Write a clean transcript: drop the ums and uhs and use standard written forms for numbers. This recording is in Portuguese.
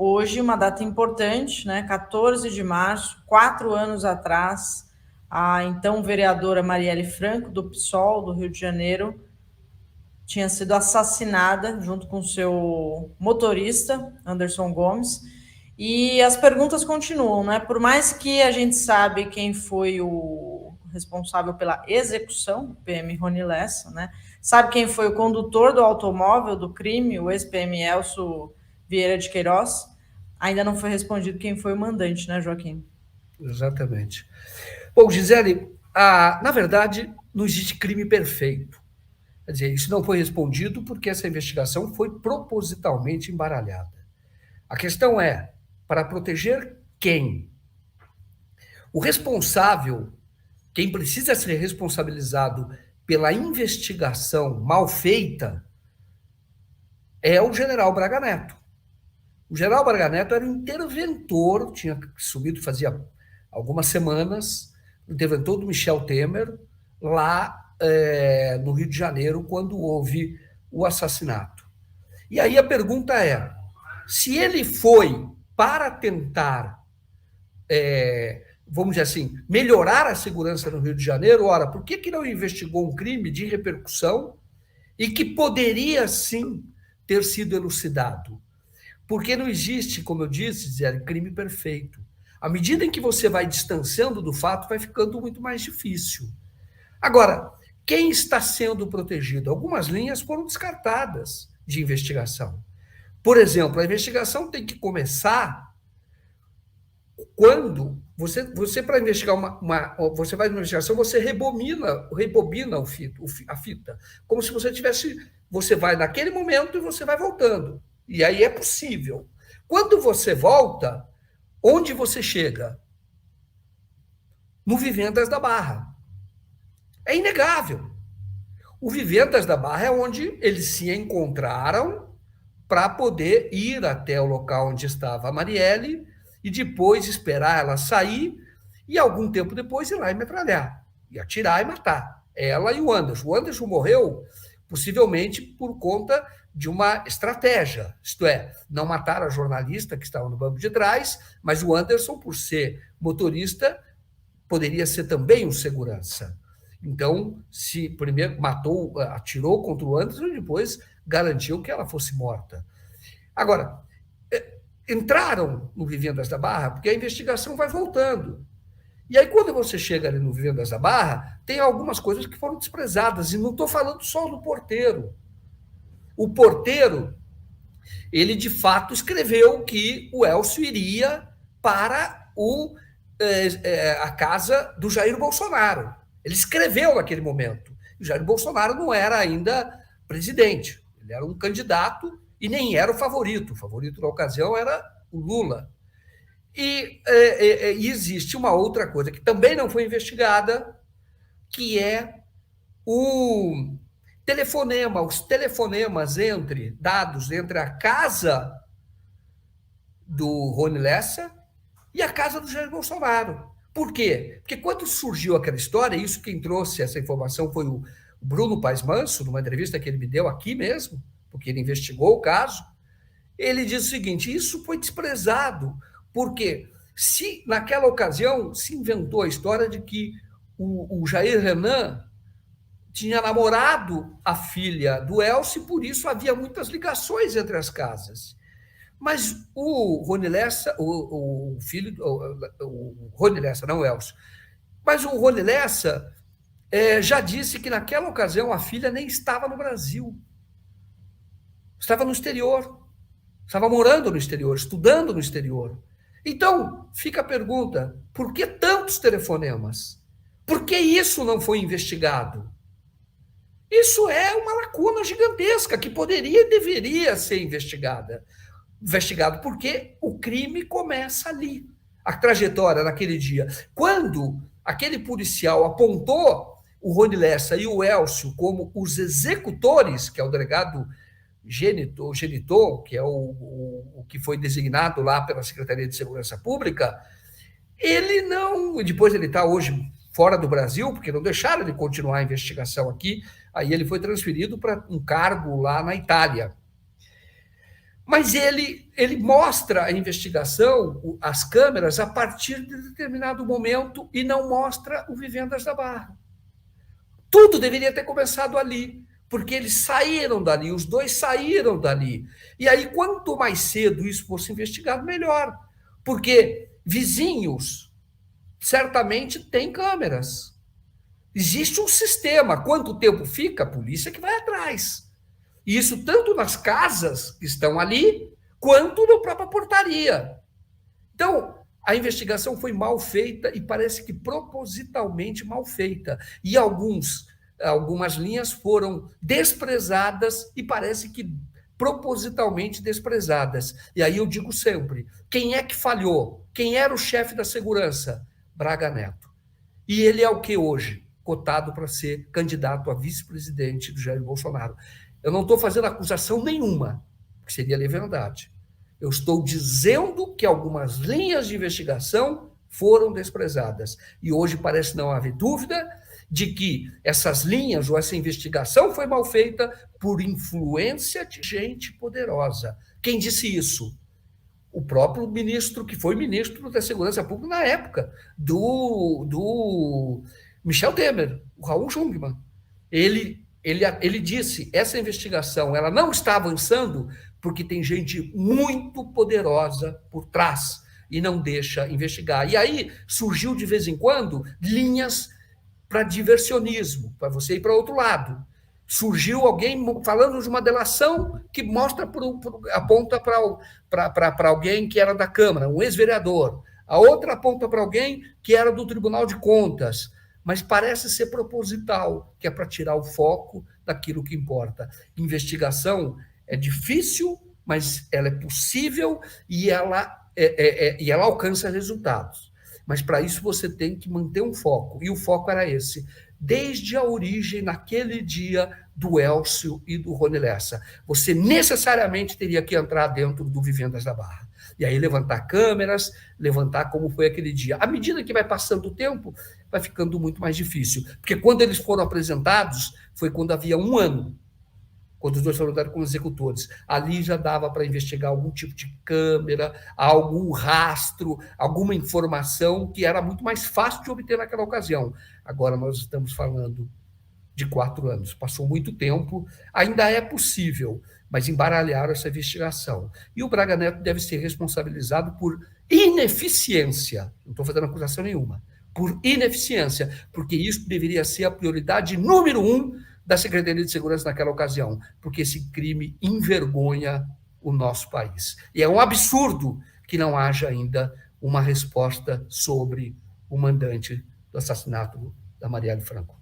Hoje, uma data importante, né? 14 de março, 4 anos atrás, a então vereadora Marielle Franco, do PSOL do Rio de Janeiro, tinha sido assassinada junto com seu motorista, Anderson Gomes. E as perguntas continuam, né? Por mais que a gente sabe quem foi o responsável pela execução, o PM Rony Lessa, né? Sabe quem foi o condutor do automóvel do crime, o ex-PM Elcio Vieira de Queiroz? Ainda não foi respondido quem foi o mandante, né, Joaquim? Exatamente. Bom, Gisele, na verdade, não existe crime perfeito. Quer dizer, isso não foi respondido porque essa investigação foi propositalmente embaralhada. A questão é, para proteger quem? O responsável, quem precisa ser responsabilizado pela investigação mal feita, é o general Braga Neto. O general Braga Neto era um interventor, tinha subido fazia algumas semanas, interventor do Michel Temer, lá no Rio de Janeiro, quando houve o assassinato. E aí a pergunta é: se ele foi para tentar, vamos dizer assim, melhorar a segurança no Rio de Janeiro, ora, por que não investigou um crime de repercussão e que poderia sim ter sido elucidado? Porque não existe, como eu disse, Zé, crime perfeito. À medida em que você vai distanciando do fato, vai ficando muito mais difícil. Agora, quem está sendo protegido? Algumas linhas foram descartadas de investigação. Por exemplo, a investigação tem que começar quando você para investigar você vai numa investigação, você rebobina a fita, como se você vai naquele momento e você vai voltando. E aí é possível. Quando você volta, onde você chega? No Vivendas da Barra. É inegável. O Vivendas da Barra é onde eles se encontraram para poder ir até o local onde estava a Marielle e depois esperar ela sair e algum tempo depois ir lá e metralhar, e atirar e matar ela e o Anderson. O Anderson morreu possivelmente por conta de uma estratégia, isto é, não matar a jornalista que estava no banco de trás, mas o Anderson, por ser motorista, poderia ser também um segurança. Então, se primeiro matou, atirou contra o Anderson e depois garantiu que ela fosse morta. Agora, entraram no Vivendas da Barra porque a investigação vai voltando. E aí, quando você chega ali no Vivendas da Barra, tem algumas coisas que foram desprezadas. E não estou falando só do porteiro. O porteiro, ele de fato escreveu que o Elcio iria para a casa do Jair Bolsonaro. Ele escreveu naquele momento. O Jair Bolsonaro não era ainda presidente. Ele era um candidato e nem era o favorito. O favorito na ocasião era o Lula. E existe uma outra coisa que também não foi investigada, que é o telefonema, os telefonemas dados entre a casa do Rony Lessa e a casa do Jair Bolsonaro. Por quê? Porque quando surgiu aquela história, isso quem trouxe essa informação foi o Bruno Paes Manso, numa entrevista que ele me deu aqui mesmo, porque ele investigou o caso, ele diz o seguinte: isso foi desprezado, porque se naquela ocasião se inventou a história de que o Jair Renan tinha namorado a filha do Elcio e por isso havia muitas ligações entre as casas. Mas o Rony Lessa, o filho, o Rony Lessa, não o Elcio, mas o Rony Lessa já disse que naquela ocasião a filha nem estava no Brasil, estava no exterior, estava morando no exterior, estudando no exterior. Então, fica a pergunta: por que tantos telefonemas? Por que isso não foi investigado? Isso é uma lacuna gigantesca que poderia e deveria ser investigado, porque o crime começa ali. A trajetória naquele dia. Quando aquele policial apontou o Rony Lessa e o Elcio como os executores, que é o delegado Geniton, que é o que foi designado lá pela Secretaria de Segurança Pública, ele não. Depois ele está hoje fora do Brasil, porque não deixaram ele continuar a investigação aqui, aí ele foi transferido para um cargo lá na Itália. Mas ele mostra a investigação, as câmeras, a partir de determinado momento e não mostra o Vivendas da Barra. Tudo deveria ter começado ali, porque eles saíram dali, os dois saíram dali. E aí, quanto mais cedo isso fosse investigado, melhor. Porque vizinhos certamente têm câmeras. Existe um sistema. Quanto tempo fica? A polícia que vai atrás. E isso tanto nas casas que estão ali, quanto na própria portaria. Então, a investigação foi mal feita e parece que propositalmente mal feita. E algumas linhas foram desprezadas e parece que propositalmente desprezadas. E aí eu digo sempre, quem é que falhou? Quem era o chefe da segurança? Braga Neto. E ele é o que hoje? Cotado para ser candidato a vice-presidente do Jair Bolsonaro. Eu não estou fazendo acusação nenhuma, que seria leviandade. Eu estou dizendo que algumas linhas de investigação foram desprezadas. E hoje parece não haver dúvida de que essas linhas ou essa investigação foi mal feita por influência de gente poderosa. Quem disse isso? O próprio ministro, que foi ministro da Segurança Pública na época, do Michel Temer, o Raul Jungmann. Ele disse, essa investigação ela não está avançando porque tem gente muito poderosa por trás e não deixa investigar. E aí surgiu de vez em quando linhas para diversionismo, para você ir para outro lado. Surgiu alguém falando de uma delação que aponta para alguém que era da Câmara, um ex-vereador. A outra aponta para alguém que era do Tribunal de Contas. Mas parece ser proposital, que é para tirar o foco daquilo que importa. Investigação é difícil, mas ela é possível e ela alcança resultados. Mas para isso você tem que manter um foco, e o foco era esse, desde a origem, naquele dia, do Elcio e do Rony Lessa. Você necessariamente teria que entrar dentro do Vivendas da Barra. E aí levantar câmeras, levantar como foi aquele dia. À medida que vai passando o tempo, vai ficando muito mais difícil. Porque quando eles foram apresentados, foi quando havia 1 ano, quando os dois foram dados como executores. Ali já dava para investigar algum tipo de câmera, algum rastro, alguma informação que era muito mais fácil de obter naquela ocasião. Agora nós estamos falando de 4 anos. Passou muito tempo, ainda é possível, mas embaralharam essa investigação. E o Braga Neto deve ser responsabilizado por ineficiência. Não estou fazendo acusação nenhuma. Por ineficiência, porque isso deveria ser a prioridade número 1 da Secretaria de Segurança naquela ocasião, porque esse crime envergonha o nosso país. E é um absurdo que não haja ainda uma resposta sobre o mandante do assassinato da Marielle Franco.